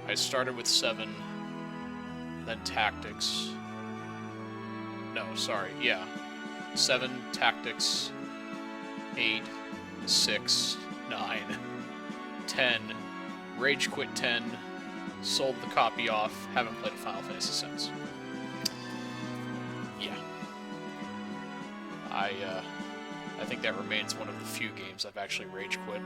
I started with 7, then Tactics. No, sorry, yeah. 7, Tactics, 8, 6, 9, 10, Rage Quit 10, sold the copy off, haven't played a Final Fantasy since. Yeah. I think that remains one of the few games I've actually Rage Quit.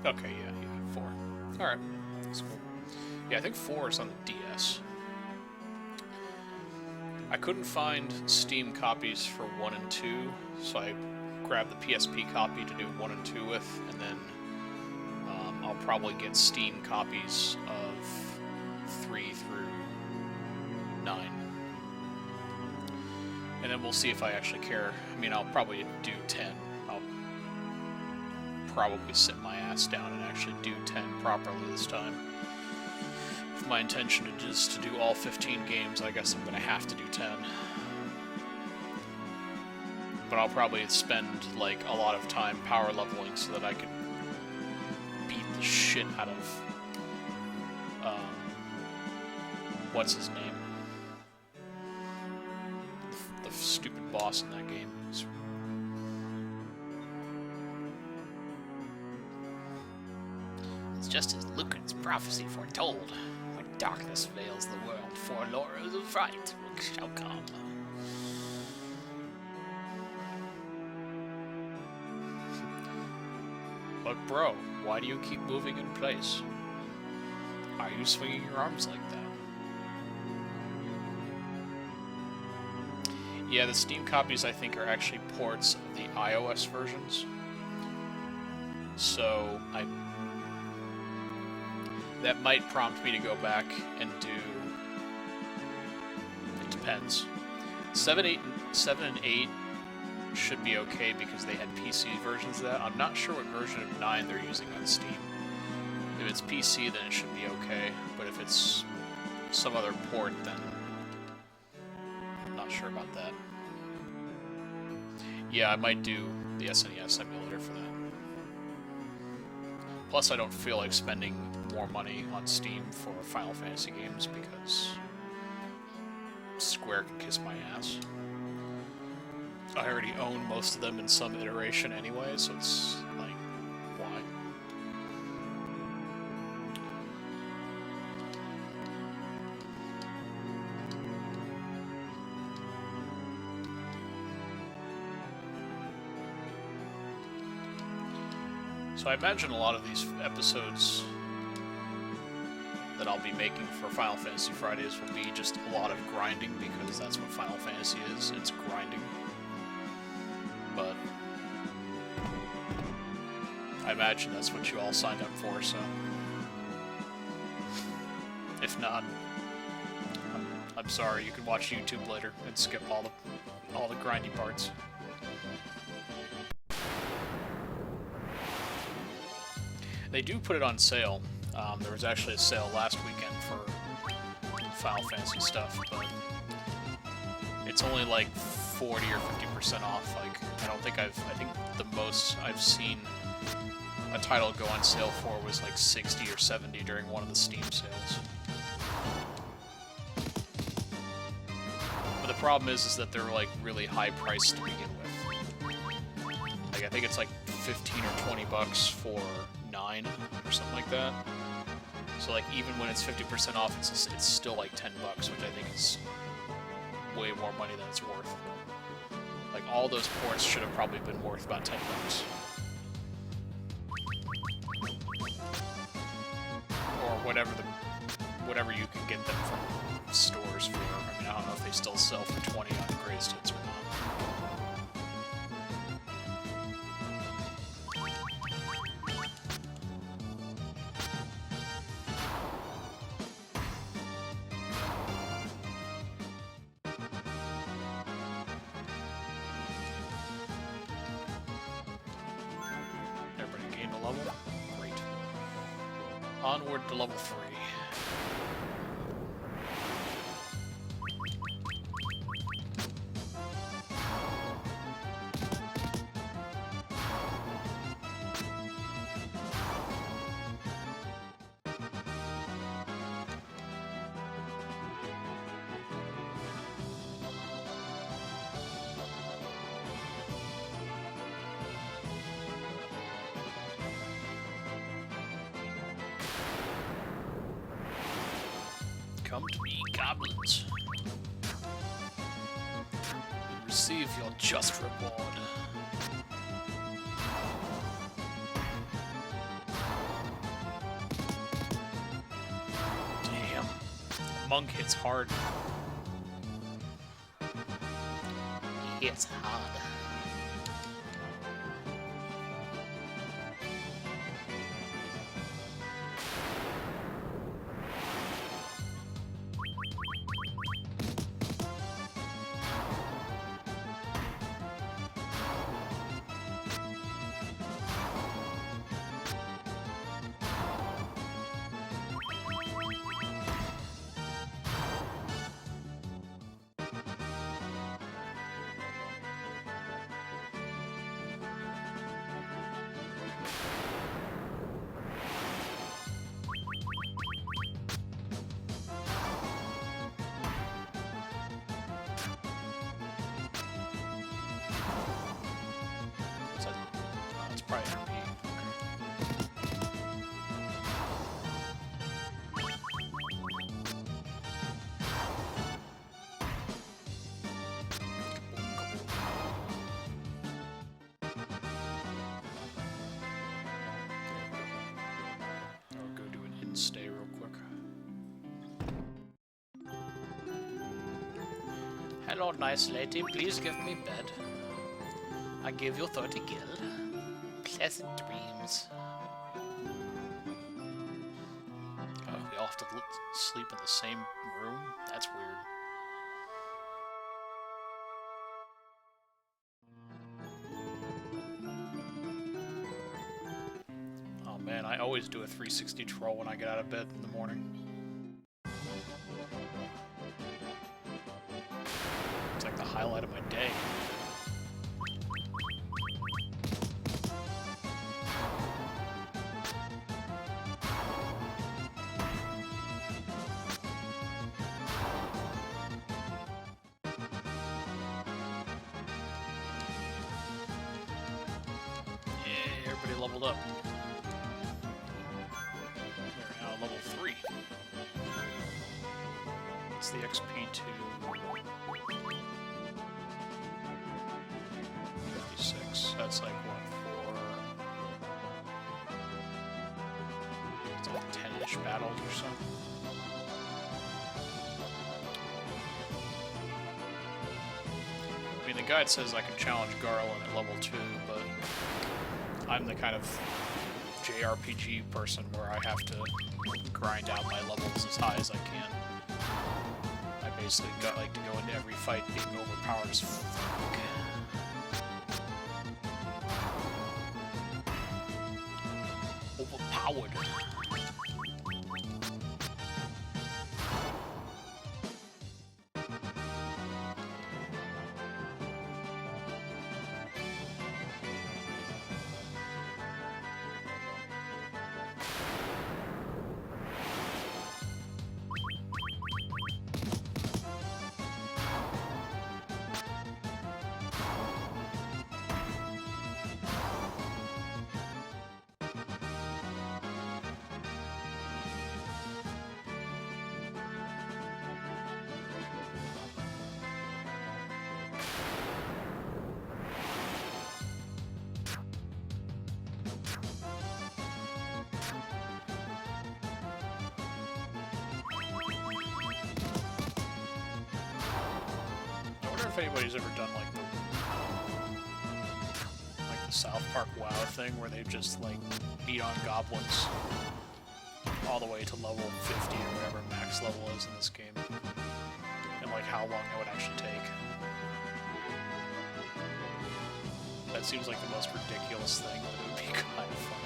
Okay, yeah, 4. Alright, that's cool. Yeah, I think 4 is on the DS. I couldn't find Steam copies for 1 and 2, so I grabbed the PSP copy to do 1 and 2 with, and then I'll probably get Steam copies of 3 through 9. And then we'll see if I actually care. I mean, I'll probably do 10. I'll probably sit my ass down and actually do 10 properly this time. If my intention is to do all 15 games, I guess I'm going to have to do 10. But I'll probably spend, like, a lot of time power leveling so that I can beat the shit out of, what's his name? The stupid boss in that game. It's just as Lucan's prophecy foretold. When darkness veils the world, forlorn of fright shall come. But bro, why do you keep moving in place? Are you swinging your arms like that? Yeah, the Steam copies I think are actually ports of the iOS versions. So that might prompt me to go back and do. It depends. 7 and 8 should be okay because they had PC versions of that. I'm not sure what version of 9 they're using on Steam. If it's PC, then it should be okay. But if it's some other port, then I'm not sure about that. Yeah, I might do the SNES emulator for that. Plus, I don't feel like spending more money on Steam for Final Fantasy games because Square can kiss my ass. I already own most of them in some iteration anyway, so it's like, why? So I imagine a lot of these episodes that I'll be making for Final Fantasy Fridays will be just a lot of grinding, because that's what Final Fantasy is, it's grinding. But I imagine that's what you all signed up for, so if not, I'm sorry, you can watch YouTube later and skip all the grindy parts. They do put it on sale. There was actually a sale last weekend for Final Fantasy stuff, but it's only like 40 or 50% off. Like, I think the most I've seen a title go on sale for was like 60 or 70 during one of the Steam sales. But the problem is that they're like really high priced to begin with. Like, I think it's like 15 or 20 bucks for 9 or something like that. So like, even when it's 50% off, it's still like 10 bucks, which I think is way more money than it's worth. Like, all those ports should have probably been worth about 10 bucks. Or whatever you can get them from stores for. I mean, I don't know if they still sell for 20 on Greatest Hits or not. Everybody gained a level? Great. Onward to level 3. Come to me, goblins. Receive your just reward. Damn. Monk hits hard. He hits hard. It's probably gonna be. I'll go do an in-stay real quick. Hello, nice lady. Please give me bed. I give you 30 gil. Pleasant dreams. Oh, we all have to sleep in the same room? That's weird. Oh man, I always do a 360 troll when I get out of bed in the morning. It's like the highlight of my day. Everybody leveled up. They're now level 3. It's the XP to 56. That's like what, it's like 10-ish battles or something. I mean, the guide says I can challenge Garland at level 2, but I'm the kind of JRPG person where I have to grind out my levels as high as I can. I basically like to go into every fight being overpowered as fuck. Overpowered. If anybody's ever done like the South Park WoW thing where they just like beat on goblins all the way to level 50 or whatever max level is in this game, and like how long that would actually take. That seems like the most ridiculous thing, but it would be kind of funny.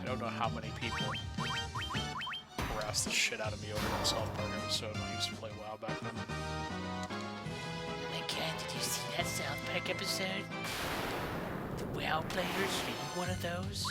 I don't know how many people harassed the shit out of me over that South Park episode when I used to play WoW back then. Oh my god, did you see that South Park episode? WoW players? Are you one of those?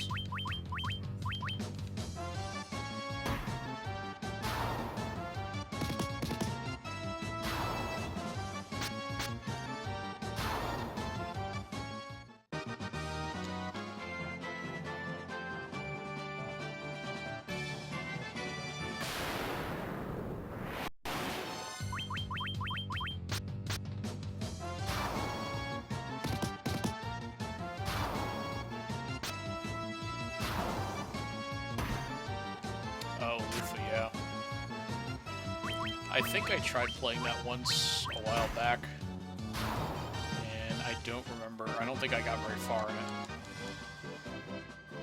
I think I tried playing that once a while back, and I don't remember. I don't think I got very far in it.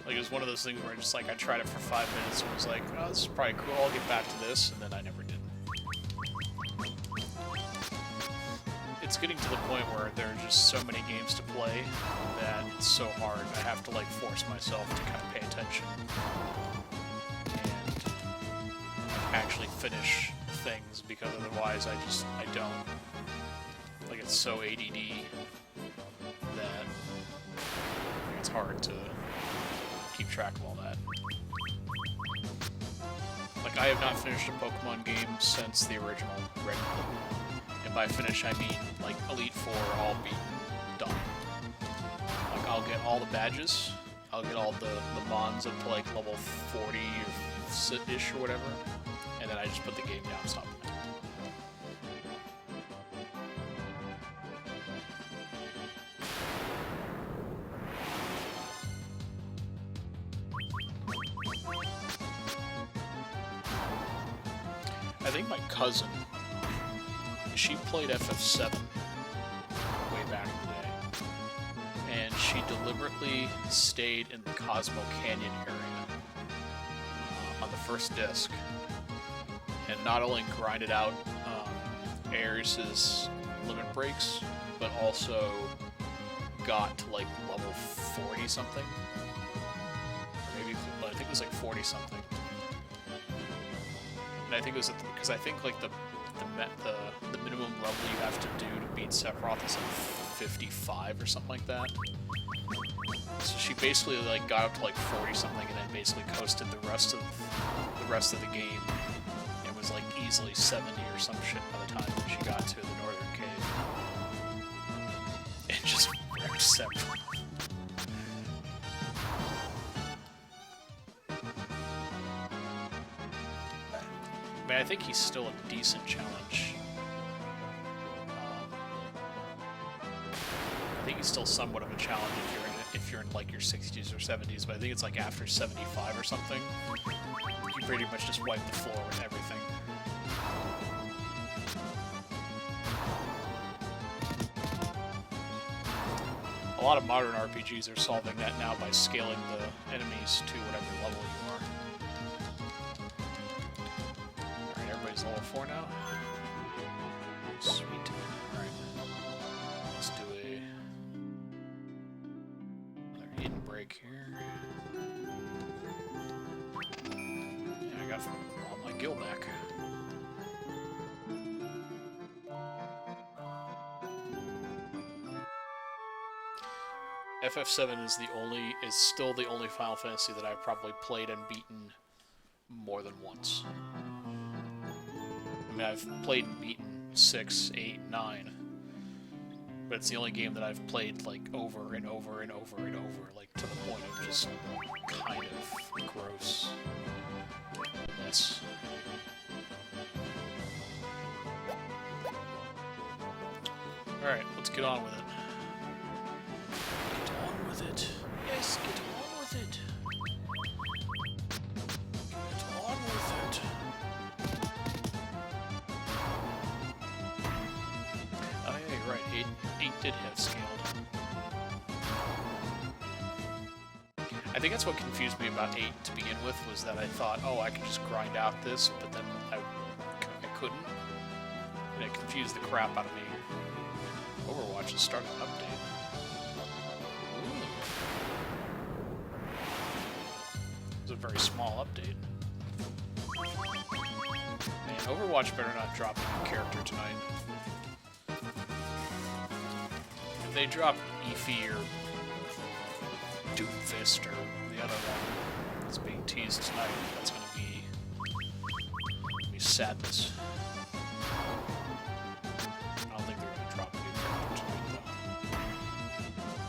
Like, it was one of those things where I tried it for 5 minutes and was like, oh, this is probably cool, I'll get back to this, and then I never did. It's getting to the point where there are just so many games to play that it's so hard. I have to, like, force myself to kind of pay attention and actually finish things, because otherwise I don't. Like, it's so ADD that it's hard to keep track of all that. Like, I have not finished a Pokemon game since the original Red Pill. And by finish, I mean, like, Elite Four, all beaten, done. Like, I'll get all the badges, I'll get all the Mons up to, like, level 40 or ish or whatever, and then I just put the game down, stop it. I think my cousin, she played FF7 way back in the day, and she deliberately stayed in the Cosmo Canyon area on the first disc, and not only grinded out Aeris's limit breaks, but also got to like level 40 something, or maybe I think it was like 40 something. And I think it was because I think like the minimum level you have to do to beat Sephiroth is like 55 or something like that. So she basically like got up to like 40 something and then basically coasted the rest of the game, and was like easily 70 or some shit by the time she got to the Northern Cave. And just wrecked Sephiroth. I mean, I think he's still a decent challenge. I think he's still somewhat of a challenge if you're in like your 60s or 70s, but I think it's like after 75 or something, you pretty much just wipe the floor with everything. A lot of modern RPGs are solving that now by scaling the enemies to whatever level you are. Level 4 now. Sweet. Alright. Let's do another hidden break here. Yeah, I got all my gil back. FF7 is still the only Final Fantasy that I've probably played and beaten more than once. I mean, I've played and beaten 6, 8, 9, but it's the only game that I've played like over and over and over and over, like to the point of just kind of gross mess. Alright, let's get on with it. Get on with it. Yes, get on with it. Get on with it. Right, 8 did have scaled. I think that's what confused me about 8 to begin with, was that I thought, oh, I could just grind out this, but then I couldn't. And it confused the crap out of me. Overwatch is starting an update. Ooh. It's a very small update. Man, Overwatch better not drop a new character tonight. If they drop Efi or Doomfist or the other one that's being teased tonight. That's gonna be sadness. I don't think they're gonna drop a new character tonight, though.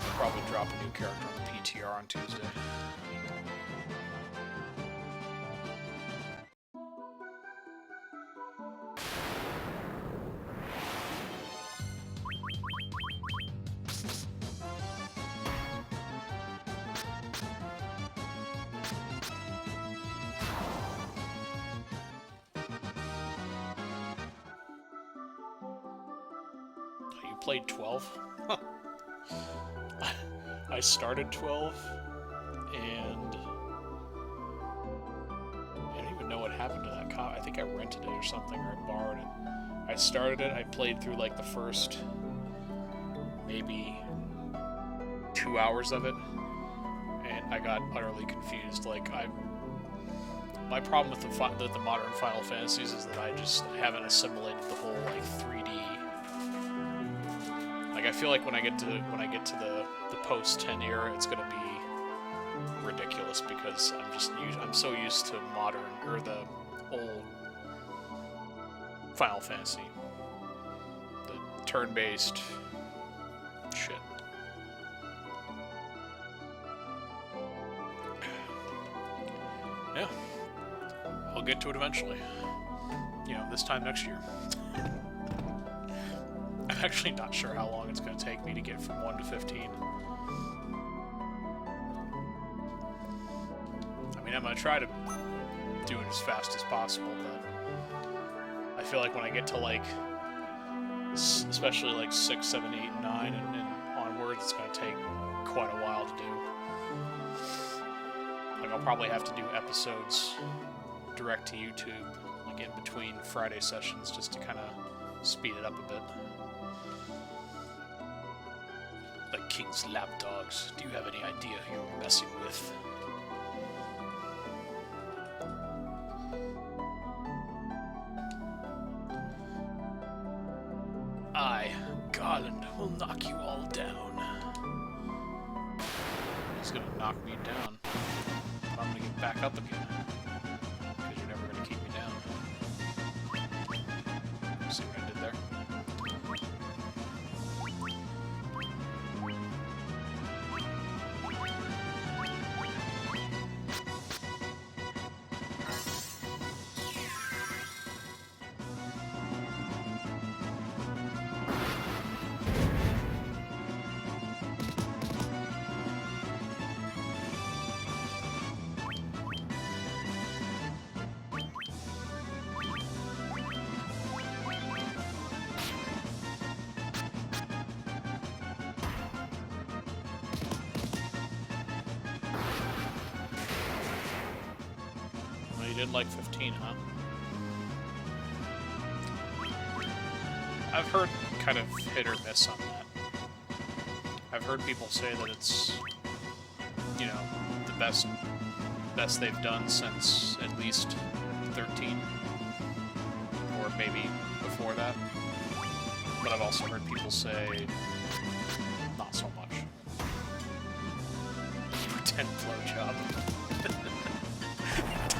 They'll probably drop a new character on the PTR on Tuesday. Played 12. I started 12, and I don't even know what happened to that copy. I think I rented it or something, or I borrowed it. I started it, I played through like the first maybe 2 hours of it, and I got utterly confused. Like, my problem with the modern Final Fantasies is that I haven't assimilated the whole like 3D. Like, I feel like when I get to the post 10 era, it's gonna be ridiculous because I'm so used to modern or the old Final Fantasy, the turn-based shit. Yeah, I'll get to it eventually. You know, this time next year. I'm actually not sure how long it's going to take me to get from 1 to 15. I mean, I'm going to try to do it as fast as possible, but I feel like when I get to, like, especially, like, 6, 7, 8, and 9 and onwards, it's going to take quite a while to do. Like, I'll probably have to do episodes direct to YouTube, like, in between Friday sessions, just to kind of speed it up a bit. Like King's lapdogs. Do you have any idea who you're messing with? I, Garland, will knock you all down. He's gonna knock me down. But I'm gonna get back up again. Because you're never gonna keep me down. See what I did there? You did like 15, huh? I've heard kind of hit or miss on that. I've heard people say that it's, you know, the best they've done since at least 13, or maybe before that. But I've also heard people say not so much. Pretend blowjob.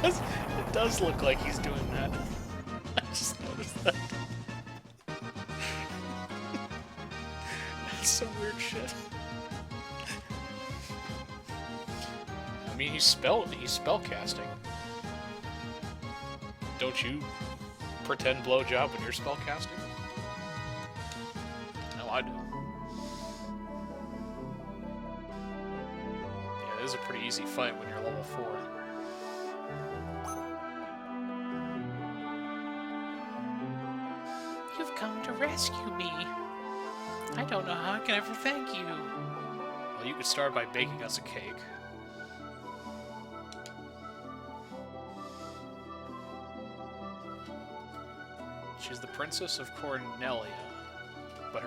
It does look like he's doing that. I just noticed that. That's some weird shit. I mean, he's spellcasting. Don't you pretend blowjob when you're spellcasting? No, I do. Yeah, it is a pretty easy fight when you're level 4. You've come to rescue me. I don't know how I can ever thank you. Well, you could start by baking us a cake. She's the Princess of Cornelia.